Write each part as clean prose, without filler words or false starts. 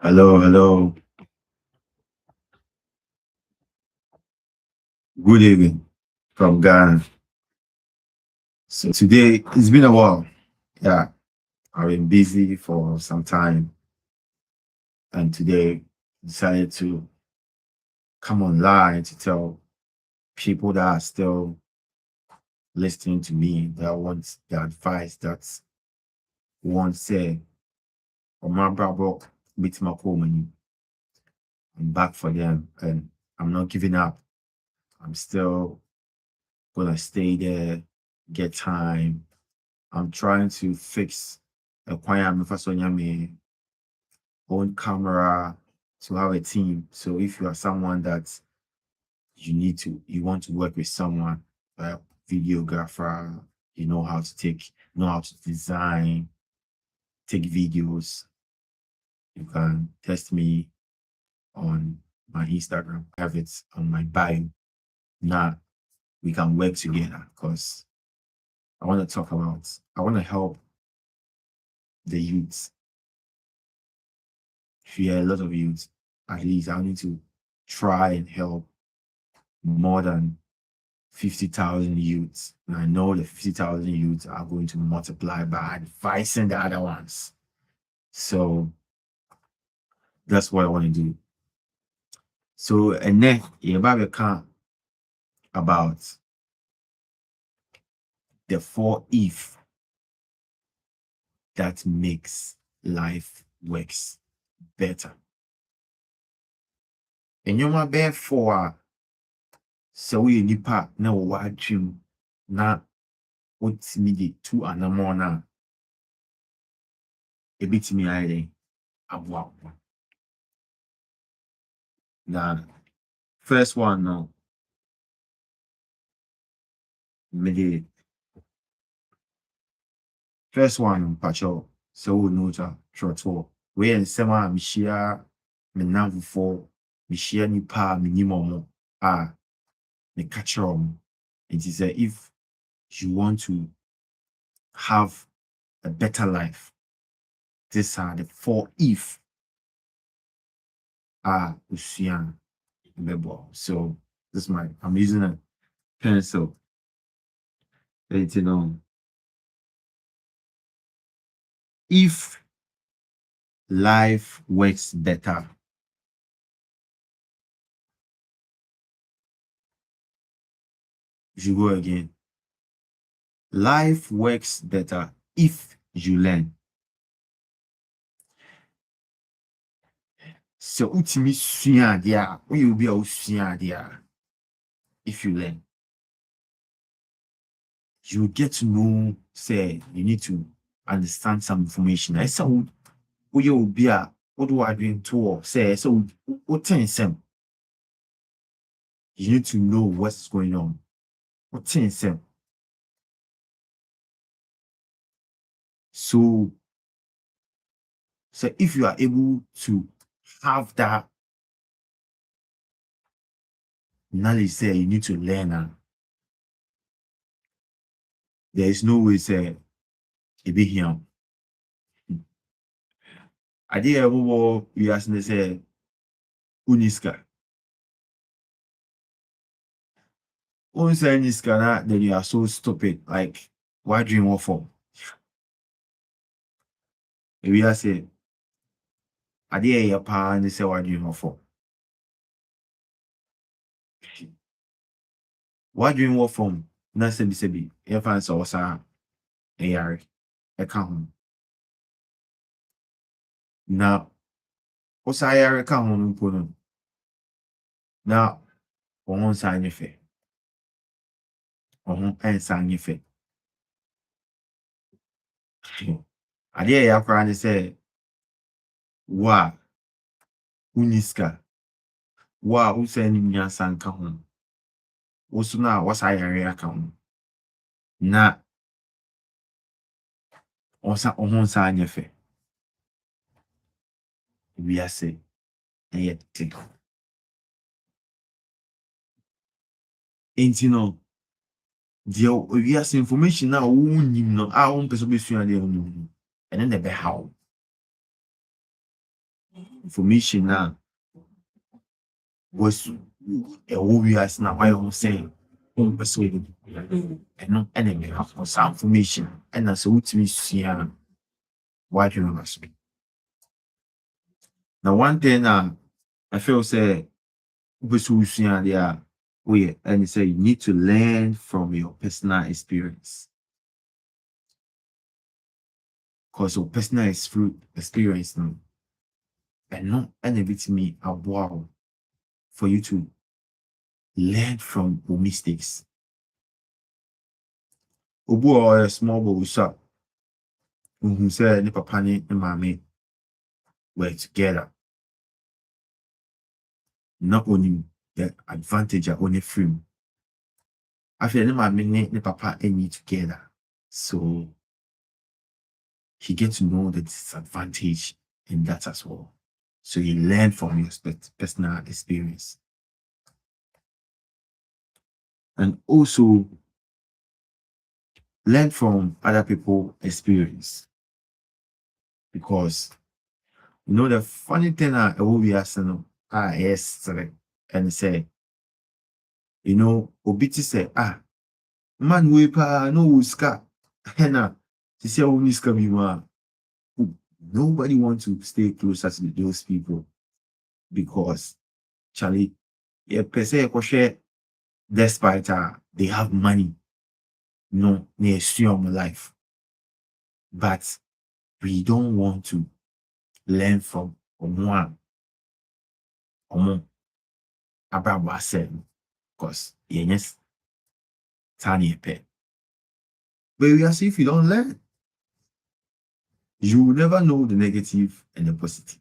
Hello, hello. Good evening from Ghana. So today it's been a while. Yeah, I've been busy for some time, and today decided to come online to tell people that are still listening to me that want the advice that won't say, "Oh my brother, beat my home." I'm back for them, and I'm not giving up. I'm still gonna stay there, get time. I'm trying to fix a quiet first me own camera to have a team. So if you are someone that you want to work with someone, a videographer, know how to design, take videos, you can test me on my Instagram. I have it on my bio. Now we can work together because I want to help the youths. If you are a lot of youths, at least I need to try and help more than 50,000 youths. And I know the 50,000 youths are going to multiply by advising the other ones. So that's what I want to do. So, and then you can about the four if that makes life works better. And you might be for so we nipa na what dream na what's me two and more na a bit me I wow. Now, first one no, me first one pacho so we know that short for we and sema me share me nam for me share nipa minimum me catch it is if you want to have a better life, these are the four if usian so this is my I'm using a pencil. You know, if life works better, you go again. Life works better if you learn. So ultimately sua dia, we will be a sua dia if you learn. You get to know, say you need to understand some information. I saw we will be a what do I doing to say so what things you need to know what's going on. What things so if you are able to have that knowledge, say you need to learn and there is no way say it be here. I did ever you ask me say uniska. Say niska then you are so stupid. Like why dream what for? Maybe I say I did a pa and they say why dream what for? Why dream what from? Na se bi if I saw sa AR account. Now what's AR account no now on sign your fair. And sign your fair. Adeɛ ya koraa ne sɛ wo a wonni sika, wo a wosan nim nyansa nka ho, wo so no a wɔsa yare aka ho na wo ho nsa anyɛ fɛ. Wiase ɛyɛ den. Enti no, deɛ wiase information a wonnim no a wompɛ sɛ wobɛsua deɛ wonim no, ɛno na ɛbɛhaw wo. information now was a obvious now why I'm saying persuaded and no enemy of some information and that's what we see why do you ask me now one thing I feel say there we and say you need to learn from your personal experience because your personal experience no and no any bit me a wow for you to learn from your mistakes. Obu or a small boy shop who said the papa and mommy were together. Not only the advantage of only free. I feel the mommy and the papa and together. So he gets to know the disadvantage in that as well. So you learn from your personal experience. And also learn from other people's experience. Because you know the funny thing I will be asking yes and say, you know, obiti say, man we pa no ska. Henna, she say only ska be ma. Nobody wants to stay closer to those people because Charlie, yeah, per se share despite they have money, no, they assume life. But we don't want to learn from one about ourselves because yes, tiny pet. But we are see if you don't learn, you will never know the negative and the positive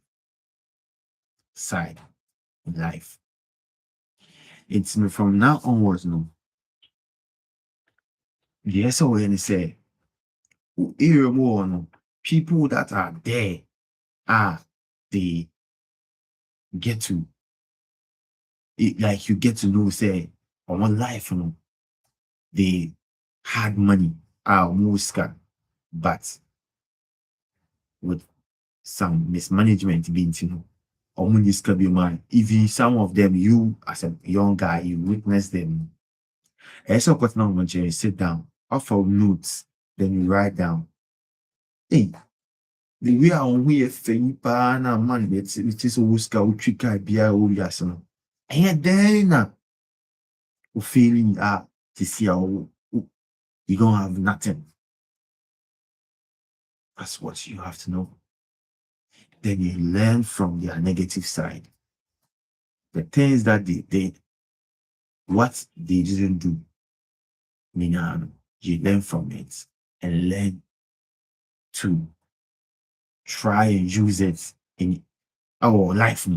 side in life. It's from now onwards, no. Yes, or when say, no, people that are there they get to like you get to know say on one life, you know, they had money, almost got, but with some mismanagement being, you know, almost can be man. Even some of them, you as a young guy, you witness them. And so, but now when you sit down, offer notes, then you write down. Hey, the way I we a fee pa na man, it is a wuska utrika bia o yaso. And then feeling to see how you don't have nothing. That's what you have to know. Then you learn from their negative side. The things that they did, what they didn't do. Meaning, you learn from it and learn to try and use it in our life.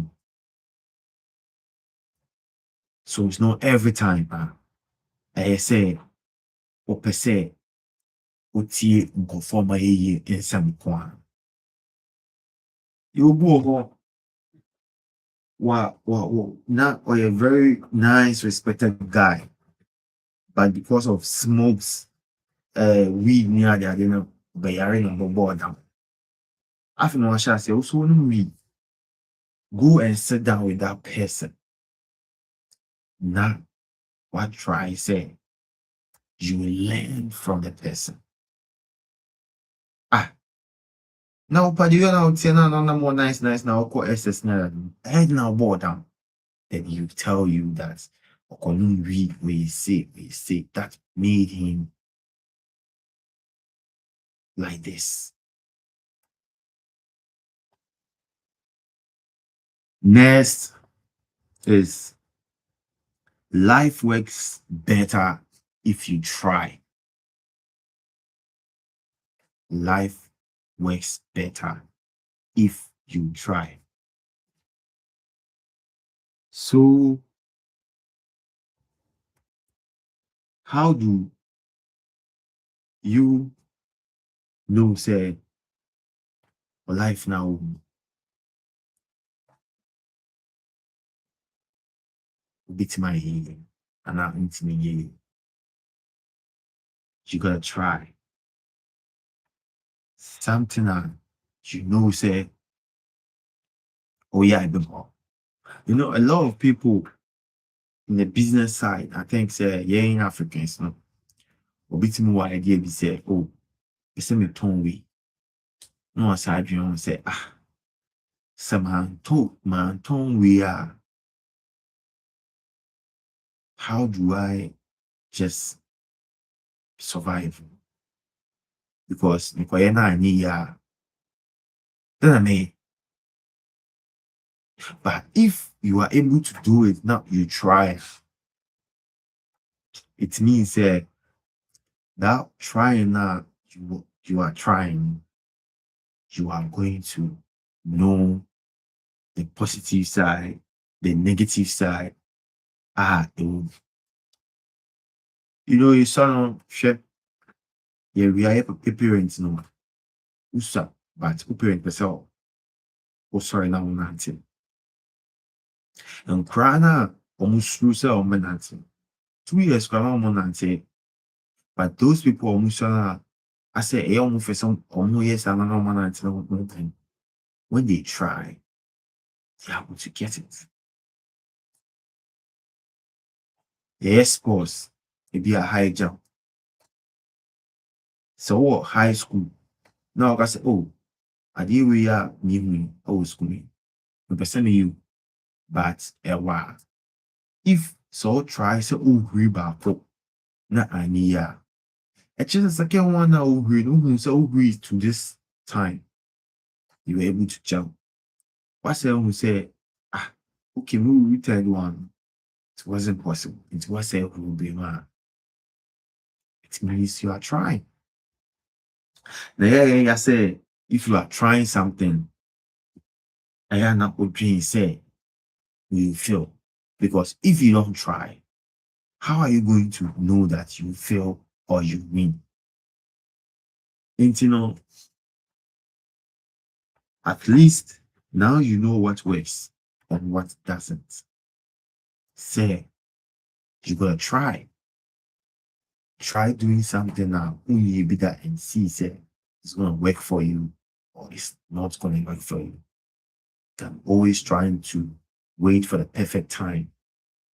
So it's not every time. I say, or per se, utie nkonforma ye in some kwan. You go wow, not or a very nice, respected guy, but because of smokes, weed near the you know, bayaring on the board down. After no shall say, also weed. Go and sit down with that person. Now, what try say? You will learn from the person. Now, but you know, no more nice now, call SS head now board down. Then you tell you that read we say that made him like this. Next is life works better if you try. Life works better if you try. So, how do you know, say, life now beat my healing and now into me? You gotta try something that you know, say, Oh yeah, I before. A lot of people in the business side, I think say yeah in Africans, no. A bit more idea be say, oh, it's a me tone way. No side you say, some man tone we are. How do I just survive? Because na ni ya. Then I mean, but if you are able to do it now, you try. It means that trying now you are trying, you are going to know the positive side, the negative side. It will, you saw no share. Yeah, we are parents no. Usa, but parent person. Oh, sorry, now nanti. And crana almost through say nanti. 2 years crana nanti. But those people almost I say, almost for some almost yes, I don't know nanti. When they try, they are able to get it. Yes, course, it be a high jump. So what high school? Now I say, oh, I did we are new old school. The person you, but a while. If so try say oh back na aniya. Actually the second one now no so to this time. You were able to jump. What's who say okay, we return one. It wasn't possible. It was a who be man. It means you are trying. Now I say if you are trying something, I am not dream say you fail. Because if you don't try, how are you going to know that you fail or you win? And at least now you know what works and what doesn't. Say you gotta try. Try doing something now. Only be that and see say it's gonna work for you or it's not gonna work for you. I'm always trying to wait for the perfect time.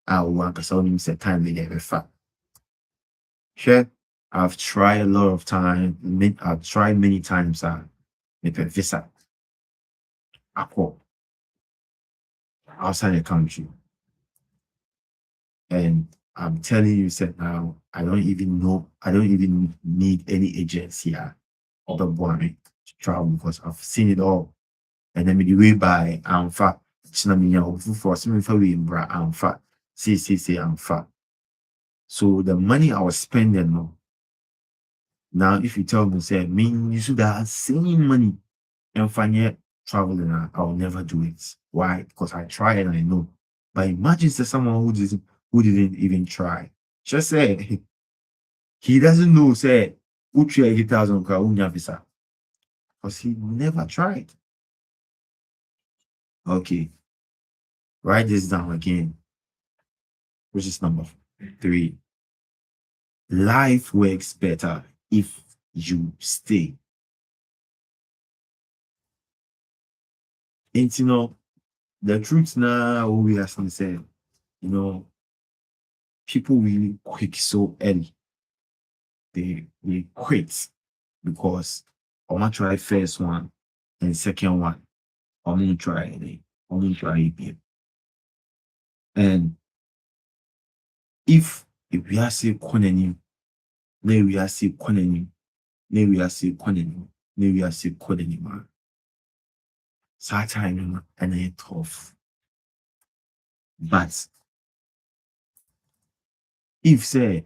I want because only say time they never fact. Sure, I've tried a lot of time. I've tried many times. Visa, Accra, outside the country, and I'm telling you, said now, I don't even know. I don't even need any agency or the boy to travel because I've seen it all. And then the way by Amfa, Chinamiya, for some we bra Amfa, say Amfa. So the money I was spending now, if you tell me, say, me, you should have same money and find traveling, I'll never do it. Why? Because I try and I know. But imagine say someone who didn't even try. Just say he doesn't know, say, who try 80,000 visa. Because he never tried. Okay. Write this down again. Which is number 3. Life works better if you stay. And the truth now, what we are saying, people really quit so early. They quit because I'm gonna try first one and second one. I'm gonna try it. I'm gonna try it. And if we are say konenim, then we are say konenim, then we are say konenim, then we are say konenim. So time and then tough. But if say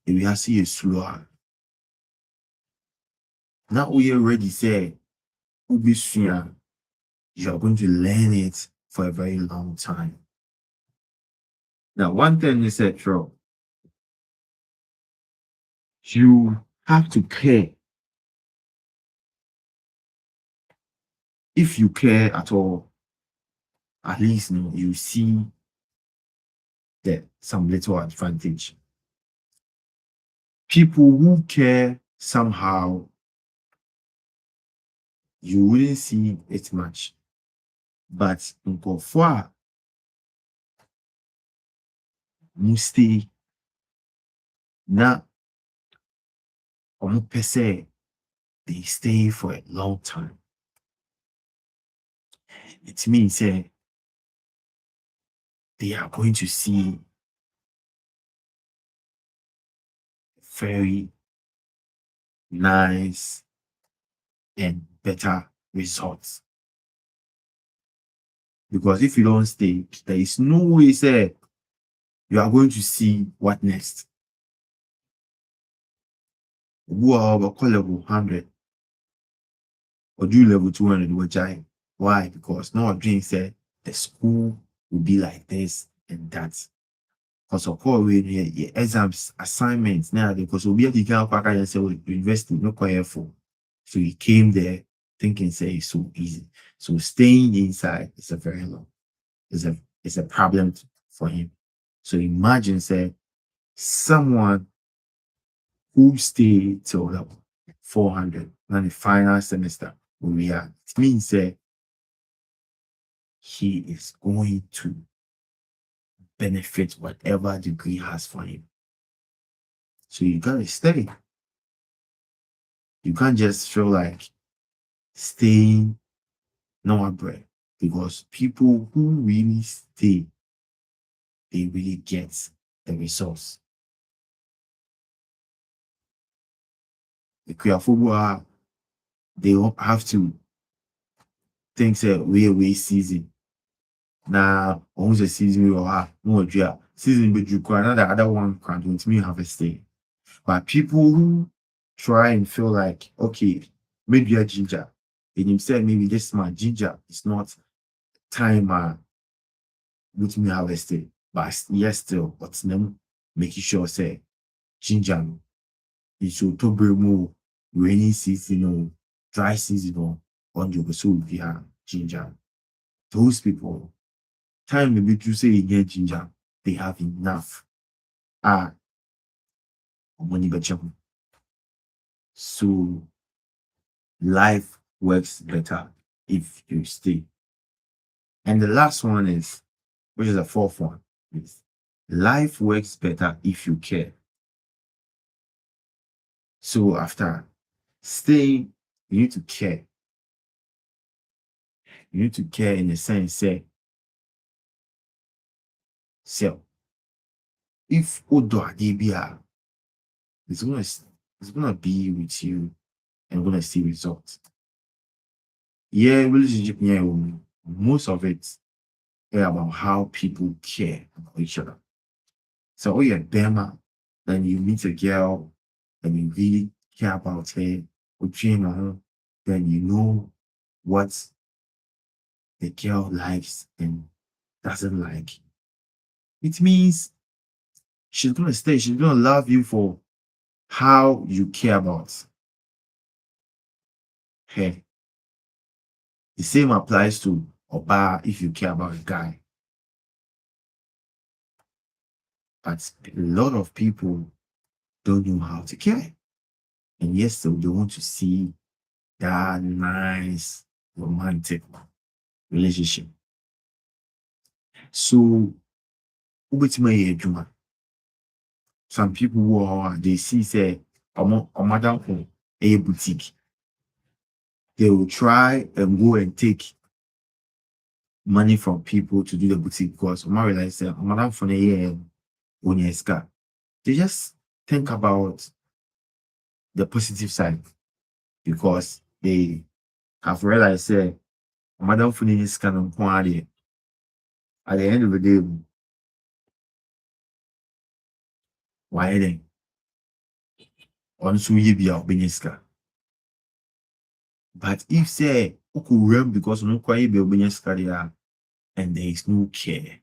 if we are see a slower, now we already say we soon you are going to learn it for a very long time. Now, one thing is that true, you have to care. If you care at all, at least you see that some little advantage. People who care somehow you wouldn't see it much. But nkurɔfoɔ a stay na wɔpɛ sɛ they stay for a long time. It means they are going to see very nice and better results. Because if you don't stay, there is no way say you are going to see what next. Or call level 100 or do level 200 which I why? Because no dream said the school will be like this and that. Because of course we exams, assignments now because we'll be able to get back and say university not quite for. So he came there thinking say it's so easy. So staying inside is a very long, it's a problem for him. So imagine say someone who stayed till level 400 and the final semester where we are. It means that he is going to benefit whatever degree has for him. So you gotta stay. You can't just feel like staying no bread because people who really stay, they really get the resource. The Kriafobu they have to think that we season. Now, once the season we are no idea. Season but you can another other one can't me have a stay. But people who try and feel like okay, maybe a ginger. And him said maybe this man ginger is not time with me have a stay. But yes still, but them making sure say ginger it's October more rainy season or dry season or on your so we have ginger. Those people time maybe to say you get ginger, they have enough. Money but so life works better if you stay. And the last one is, which is the fourth one, is life works better if you care. So after staying, you need to care. You need to care in the sense say, so if Odo Adibia is gonna be with you and gonna see results. Yeah, relationship, yeah, most of it is about how people care about each other. So, oh yeah, Bema, then you meet a girl and you really care about her, or dream on her, then you know what the girl likes and doesn't like. It means she's gonna stay, she's gonna love you for how you care about her. The same applies to Oba if you care about a guy. But a lot of people don't know how to care. And yes, so they want to see that nice romantic relationship. So, some people who are they see say madam a boutique. They will try and go and take money from people to do the boutique because realize that madam for a year on your scar. They just think about the positive side because they have realized that madam for a scan on quality. At the end of the day, why then? Also, you be a scar. But if say run because no quite be a and there is no care,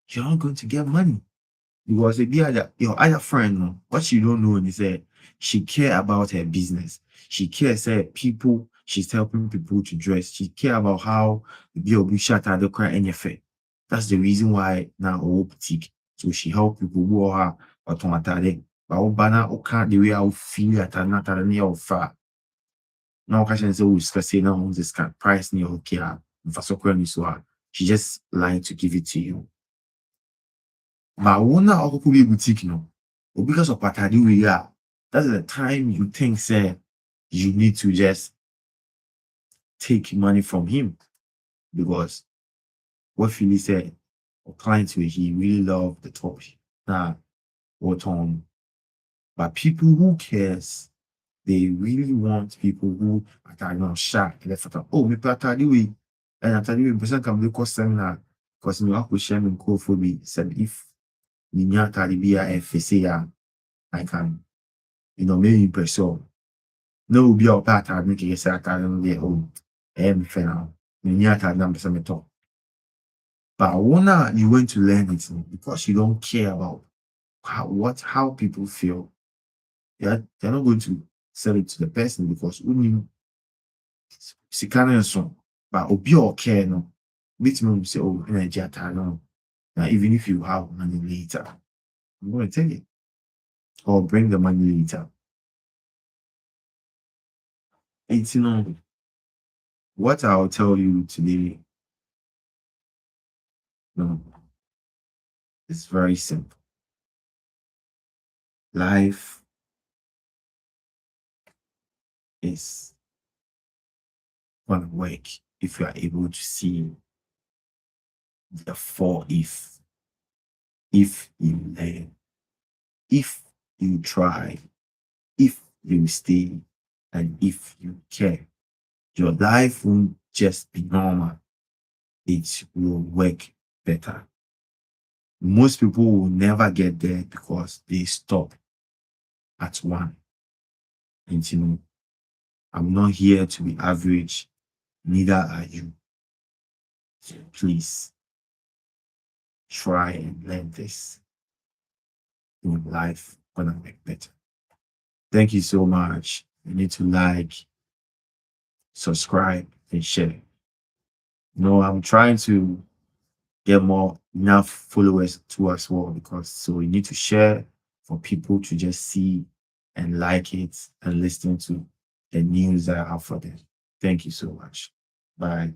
you're not going to get money. Because your other friend, no, what she don't know is that she care about her business. She cares that people, she's helping people to dress. She care about how the be shut at the cry and fair. That's the reason why now all boutique. So she help people who are automatic. But banner or can't the way I feel at another near far. Now question is always say now this kind price near okay. So she just lying to give it to you. But one now could be boutique, because of what I do here. That's the time you think say you need to just take money from him because what Philly said, or clients where he really love the top. Now what on, but people who cares, they really want people who are not shy. Left at oh, me patadi we and I tell you, person can be cost seminar because you have to share me call for me. Said if Ninya Talibia FCA, I can, maybe person. No, be our part. I make it say I can be oh, final. Ninya Talibia person me talk. But wanna you went to learn it because you don't care about how people feel. They're not going to sell it to the person because when sika no nso but obi a ɔkɛɛ no bitumi say oh energy atare no now even if you have money later I'm going to tell you or bring the money later. It's what I'll tell you today, no, it's very simple. Life is gonna work if you are able to see the four if you learn, if you try, if you stay, and if you care. Your life won't just be normal, it will work better. Most people will never get there because they stop at one. And I'm not here to be average, neither are you. So please try and learn this. Your life gonna make better. Thank you so much. You need to like, subscribe, and share. I'm trying to get more enough followers too as well because so we need to share for people to just see and like it and listen to the news that I have for them. Thank you so much. Bye.